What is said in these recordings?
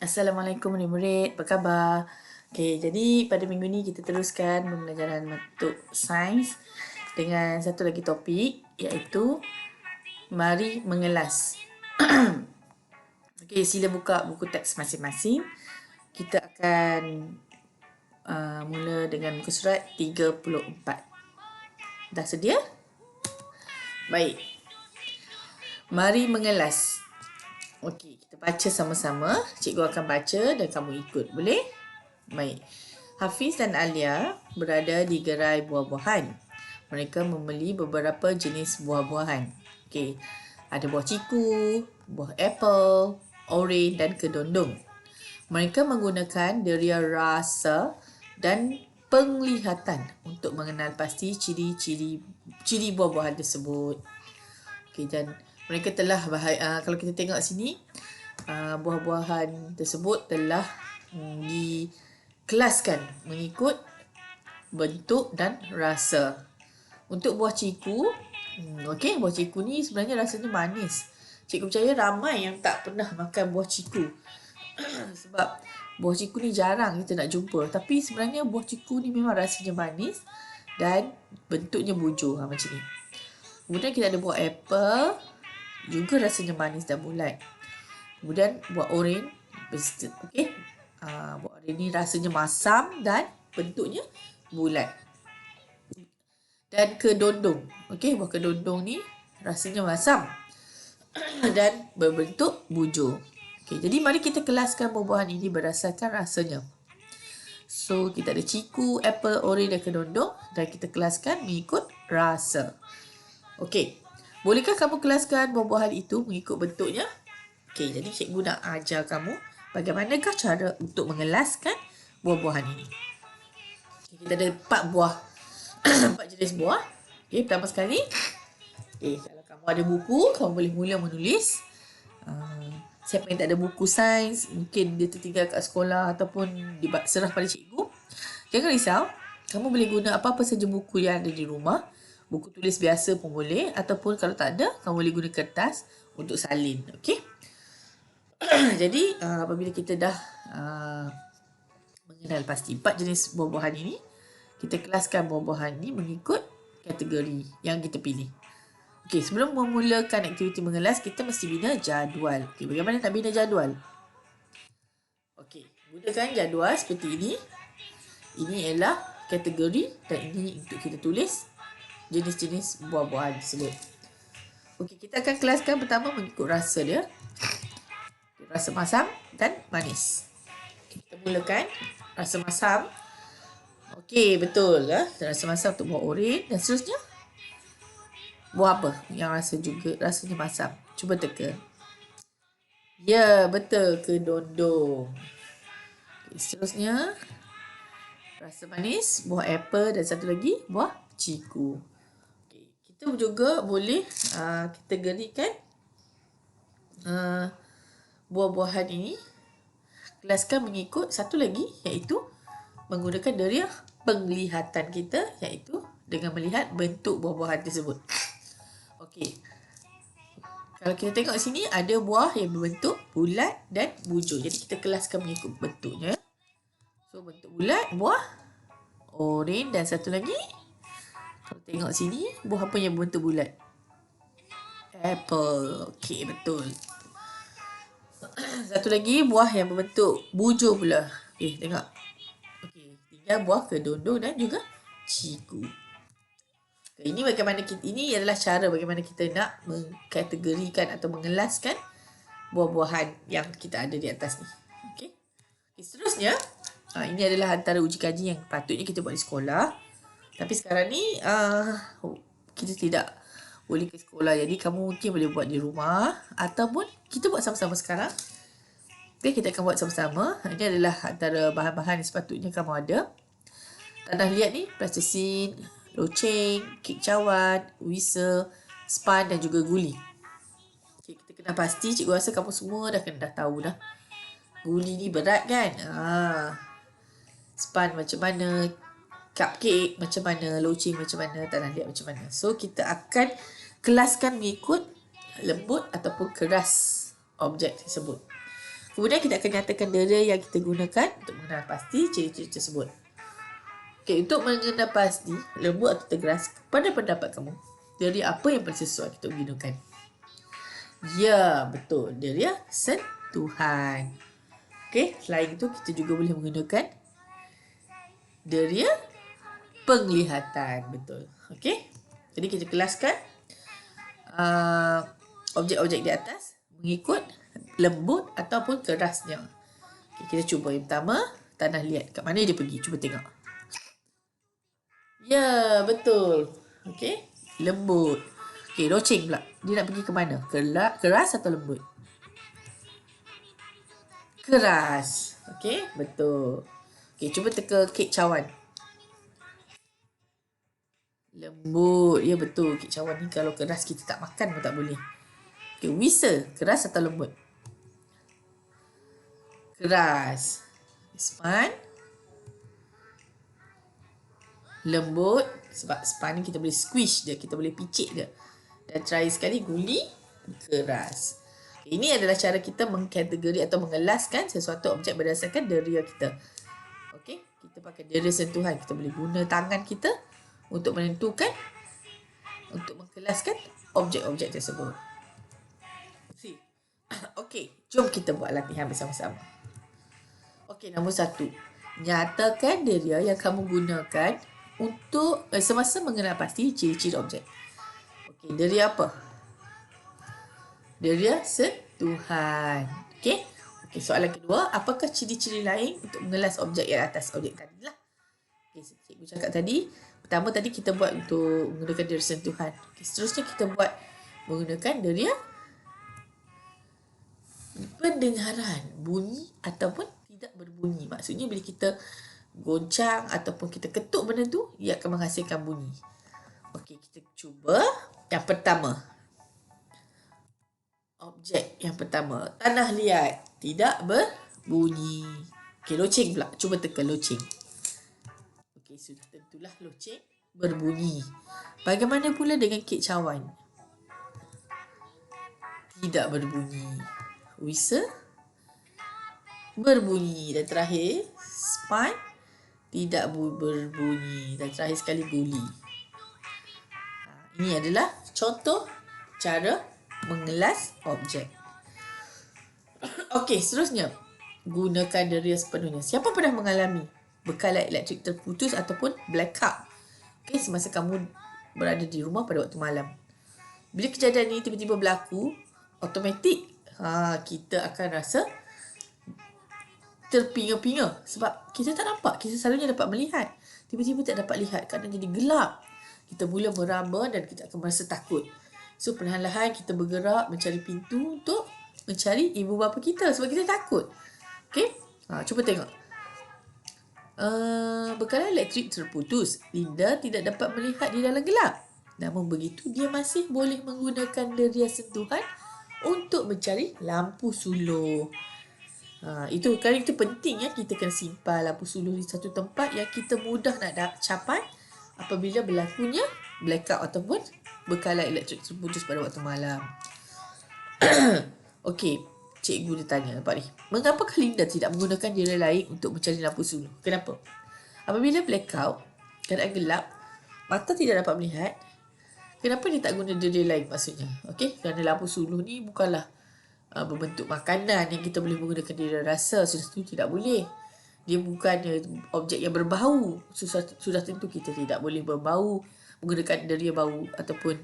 Assalamualaikum murid-murid, apa khabar? Okey, jadi pada minggu ni kita teruskan pembelajaran bentuk sains dengan satu lagi topik iaitu mari mengelas. Okey, sila buka buku teks masing-masing. Kita akan mula dengan muka surat 34. Dah sedia? Baik. Mari mengelas. Okey, kita baca sama-sama. Cikgu akan baca dan kamu ikut. Boleh? Baik. Hafiz dan Alia berada di gerai buah-buahan. Mereka membeli beberapa jenis buah-buahan. Okey. Ada buah ciku, buah apple, oren dan kedondong. Mereka menggunakan deria rasa dan penglihatan untuk mengenal pasti ciri buah-buahan tersebut. Okey, dan mereka telah kalau kita tengok sini buah-buahan tersebut telah dikelaskan mengikut bentuk dan rasa. Untuk buah ciku, okey, buah ciku ni sebenarnya rasanya manis. Cikgu percaya ramai yang tak pernah makan buah ciku. Sebab buah ciku ni jarang kita nak jumpa. Tapi sebenarnya buah ciku ni memang rasanya manis dan bentuknya bujur macam ni. Kemudian kita ada buah apple, juga rasanya manis dan bulat. Kemudian buah oren, okey. Buah oren ni rasanya masam dan bentuknya bulat. Dan kedondong. Okey, buah kedondong ni rasanya masam dan berbentuk bujur. Okey, jadi mari kita kelaskan buah-buahan ini berdasarkan rasanya. So, kita ada ciku, apple, oren dan kedondong dan kita kelaskan mengikut rasa. Okey. Bolehkah kamu kelaskan buah-buahan itu mengikut bentuknya? Okey, jadi cikgu nak ajar kamu bagaimanakah cara untuk mengelaskan buah-buahan ini. Okay, kita ada 4 buah. 4 jenis buah. Okey, pertama sekali. Okey, kalau kamu ada buku, kamu boleh mula menulis. Siapa yang tak ada buku sains, mungkin dia tertinggal kat sekolah ataupun serah pada cikgu. Jangan risau, kamu boleh guna apa-apa saja buku yang ada di rumah. Buku tulis biasa pun boleh. Ataupun kalau tak ada, kamu boleh guna kertas untuk salin. Okey? Jadi, apabila kita dah mengenal pasti 4 jenis buah-buahan ini, kita kelaskan buah-buahan ini mengikut kategori yang kita pilih. Okey, sebelum memulakan aktiviti mengelas, kita mesti bina jadual. Okey, bagaimana nak bina jadual? Okey, gunakan jadual seperti ini. Ini ialah kategori dan ini untuk kita tulis jenis-jenis buah-buahan tersebut. Okey, kita akan kelaskan pertama mengikut rasa dia. Rasa masam dan manis. Okay, kita mulakan rasa masam. Okey, betul. Rasa masam untuk buah oren dan seterusnya. Buah apa yang rasanya masam? Cuba teka. Ya, betul. Kedondong. Okay, seterusnya. Rasa manis, buah apple dan satu lagi buah ciku. Okay, kita juga boleh kategorikan buah-buahan ini kelaskan mengikut satu lagi iaitu menggunakan deria penglihatan kita iaitu dengan melihat bentuk buah-buahan tersebut. Okey. Kalau kita tengok sini ada buah yang berbentuk bulat dan bujur. Jadi kita kelaskan mengikut bentuknya. So bentuk bulat buah oren dan satu lagi kalau tengok sini buah apa yang berbentuk bulat? Apple. Okey, betul. Satu lagi buah yang berbentuk bujur pula. Okey, tengok. Okey, tinggal buah kedondong dan juga ciku. Okay, ini adalah cara bagaimana kita nak mengkategorikan atau mengelaskan buah-buahan yang kita ada di atas ni. Okey. Okay, seterusnya, ini adalah antara uji kaji yang patutnya kita buat di sekolah. Tapi sekarang ni kita tidak boleh ke sekolah. Jadi kamu mungkin boleh buat di rumah ataupun kita buat sama-sama sekarang. Okay, kita akan buat sama-sama. Ini adalah antara bahan-bahan yang sepatutnya kamu ada. Tanah liat ni, plastisin, loceng, kek cawan, whistle, span dan juga guli. Okay, kita kena pasti, cikgu rasa kamu semua dah tahu dah. Guli ni berat kan? Span macam mana, cupcake macam mana, loceng macam mana, tanah liat macam mana. So, kita akan kelaskan mengikut lembut ataupun keras objek tersebut. Kemudian kita akan nyatakan deria yang kita gunakan untuk mengenal pasti ciri-ciri tersebut. Okey, untuk mengenal pasti lembut atau tegas, pada pendapat kamu, deria apa yang paling sesuai kita gunakan? Ya, betul. Deria sentuhan. Okey, selain itu kita juga boleh menggunakan deria penglihatan. Betul. Okey. Jadi kita kelaskan objek-objek di atas mengikut lembut ataupun kerasnya. Okay, kita cuba yang pertama, tanah liat. Kat mana dia pergi? Cuba tengok. Ya, betul. Okey, lembut. Okey, loceng pula. Dia nak pergi ke mana? Keras atau lembut? Keras. Okey, betul. Okey, cuba teka kek cawan. Lembut. Ya, betul. Kek cawan ni kalau keras kita tak makan pun tak boleh. Okey, wisa. Keras atau lembut? Keras. Span. Lembut. Sebab span ni kita boleh squish dia. Kita boleh picit dia. Dan terakhir sekali guli. Keras. Ini adalah cara kita mengkategori atau mengelaskan sesuatu objek berdasarkan deria kita. Okey, kita pakai deria sentuhan. Kita boleh guna tangan kita untuk menentukan, untuk mengkelaskan objek-objek tersebut. See. Okey, jom kita buat latihan bersama-sama. Okey, nombor 1. Nyatakan deria yang kamu gunakan untuk semasa mengenal pasti ciri-ciri objek. Okey, deria apa? Deria sentuhan. Okey. Okey, soalan kedua, apakah ciri-ciri lain untuk mengelas objek yang atas? Objek tadi lah. Okey, cikgu cakap tadi, pertama tadi kita buat untuk menggunakan deria sentuhan. Okey, seterusnya kita buat menggunakan deria pendengaran, bunyi ataupun tidak berbunyi. Maksudnya bila kita goncang ataupun kita ketuk benda tu, ia akan menghasilkan bunyi. Okey, kita cuba yang pertama. Objek yang pertama, tanah liat, tidak berbunyi. Okey, loceng pula. Cuba tekan loceng. Okey, sudah tentulah loceng berbunyi. Bagaimana pula dengan kek cawan? Tidak berbunyi. Wisa berbunyi. Dan terakhir, span tidak berbunyi. Dan terakhir sekali guli. Ini adalah contoh cara mengelas objek. Okey, seterusnya. Gunakan deria sepenuhnya. Siapa pernah mengalami bekalan elektrik terputus ataupun blackout? Okey, semasa kamu berada di rumah pada waktu malam. Bila kejadian ini tiba-tiba berlaku, automatik kita akan rasa terpinga-pinga sebab kita tak nampak. Kita selalunya dapat melihat, tiba-tiba tak dapat lihat kerana jadi gelap. Kita mula meraba dan kita akan merasa takut. So perlahan-lahan kita bergerak mencari pintu untuk mencari ibu bapa kita sebab kita takut. Okey, cuba tengok. Bekalan elektrik terputus. Linda tidak dapat melihat di dalam gelap. Namun begitu, dia masih boleh menggunakan deria sentuhan untuk mencari lampu suluh. Itu penting ya, kita kena simpan lampu suluh di satu tempat yang kita mudah nak capai apabila berlakunya blackout ataupun bekalan elektrik terputus pada waktu malam. Okey, cikgu dia tanya nampak ni. Mengapa Linda tidak menggunakan deria lain untuk mencari lampu suluh? Kenapa? Apabila blackout, keadaan gelap, mata tidak dapat melihat. Kenapa dia tak guna deria lain maksudnya? Okey, kerana lampu suluh ni bukanlah berbentuk makanan yang kita boleh menggunakan deria rasa. Sudah tentu tidak boleh. Dia bukannya objek yang berbau. Sudah tentu kita tidak boleh berbau, menggunakan deria bau ataupun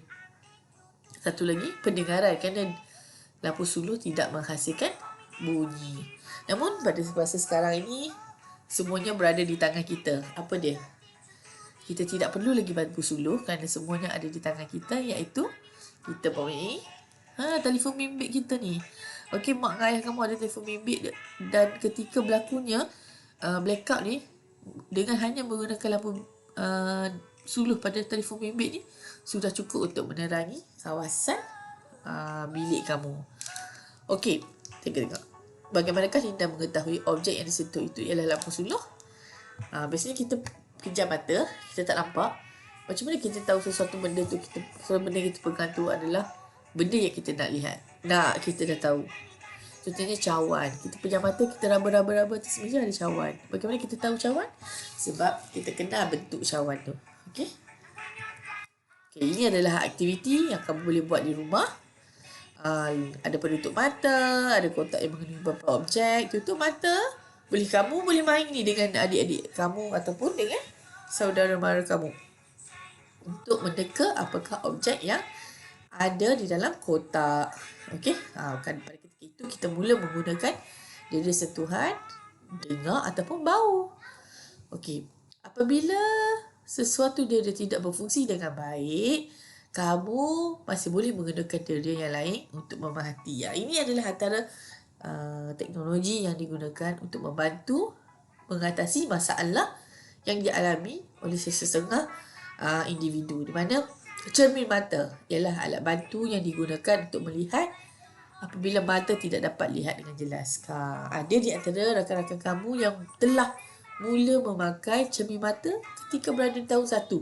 satu lagi pendengaran kerana lampu suluh tidak menghasilkan bunyi. Namun pada masa sekarang ini semuanya berada di tangan kita. Apa dia? Kita tidak perlu lagi lampu suluh kerana semuanya ada di tangan kita, iaitu kita mempunyai telefon bimbit kita ni. Okey, mak dan ayah kamu ada telefon bimbit dan ketika berlakunya blackout ni, dengan hanya menggunakan lampu suluh pada telefon bimbit ni sudah cukup untuk menerangi kawasan bilik kamu. Okey, tengok. Bagaimanakah Linda mengetahui objek yang disentuh itu ialah lampu suluh? Biasanya kita pejam mata, kita tak nampak. Macam mana kita tahu sesuatu benda tu benda yang kita pegang tu adalah benda yang kita nak lihat? Kita dah tahu. Contohnya cawan. Kita pejam mata, kita raba-raba tu semestinya ada cawan. Bagaimana kita tahu cawan? Sebab kita kenal bentuk cawan tu. Okey. Okay, ini adalah aktiviti yang kamu boleh buat di rumah. Ada penutup mata, ada kotak yang mengandungi beberapa objek. Tutup mata, kamu boleh main ni dengan adik-adik kamu ataupun dengan saudara mara kamu untuk mendeka apakah objek yang ada di dalam kotak. Okey, pada ketika itu kita mula menggunakan dera sentuhan, dengar ataupun bau. Okey, apabila sesuatu dera tidak berfungsi dengan baik, kamu masih boleh menggunakan dera yang lain untuk memerhati. Ini adalah antara teknologi yang digunakan untuk membantu mengatasi masalah yang dialami oleh sesetengah individu, di mana cermin mata ialah alat bantu yang digunakan untuk melihat apabila mata tidak dapat lihat dengan jelas. Ada di antara rakan-rakan kamu yang telah mula memakai cermin mata ketika berada di tahun 1.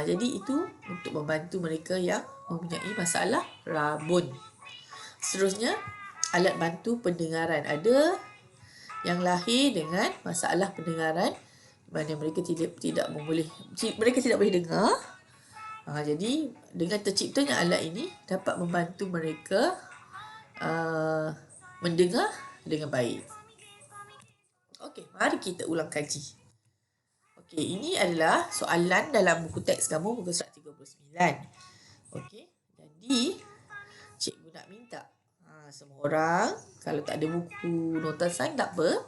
Jadi itu untuk membantu mereka yang mempunyai masalah rabun. Seterusnya, alat bantu pendengaran. Ada yang lahir dengan masalah pendengaran, mana mereka tidak boleh dengar. Jadi dengan terciptanya alat ini dapat membantu mereka mendengar dengan baik. Okey, mari kita ulang kaji. Okey, ini adalah soalan dalam buku teks kamu, muka surat 39. Okey, jadi cikgu nak minta semua orang, kalau tak ada buku nota sign tak apa,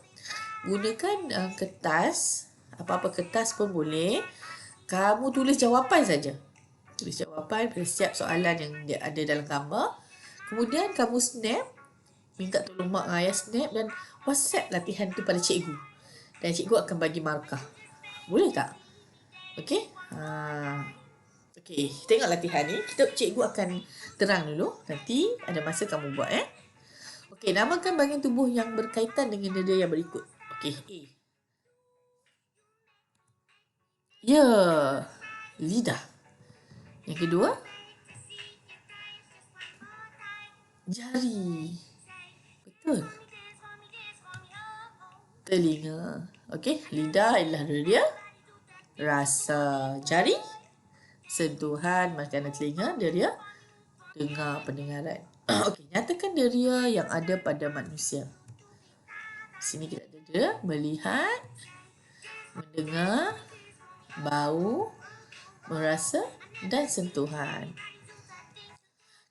gunakan kertas, apa-apa kertas pun boleh. Kamu tulis jawapan saja. Tulis jawapan pada setiap soalan yang ada dalam gambar. Kemudian kamu snap, minta tolong mak ayah snap dan WhatsApp latihan tu pada cikgu. Dan cikgu akan bagi markah. Boleh tak? Okey? Okey, tengok latihan ni. Cikgu akan terang dulu. Nanti ada masa kamu buat. Okey, namakan bahagian tubuh yang berkaitan dengan dada yang berikut. Okey, A. Ya, lidah. Yang kedua, jari. Betul. Telinga. Okey, lidah adalah dia. Rasa. Jari, sentuhan makanan telinga. Dia dengar, pendengaran. Okey, nyatakan deria yang ada pada manusia. Sini kita ada dia melihat, mendengar, bau, merasa dan sentuhan.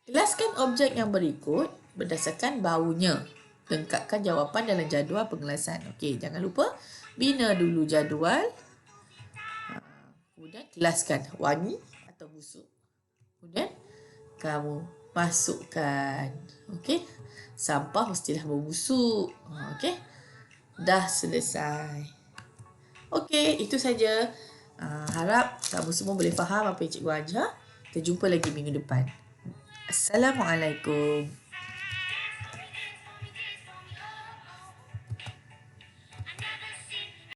Jelaskan objek yang berikut berdasarkan baunya. Lengkapkan jawapan dalam jadual pengelasan. Okey, jangan lupa bina dulu jadual. Kemudian kelaskan wangi atau busuk. Kemudian kamu masukkan. Okey, sampah mestilah berbusuk. Okey, dah selesai. Okey, itu saja. Harap kamu semua boleh faham apa yang cikgu ajar. Kita jumpa lagi minggu depan. Assalamualaikum.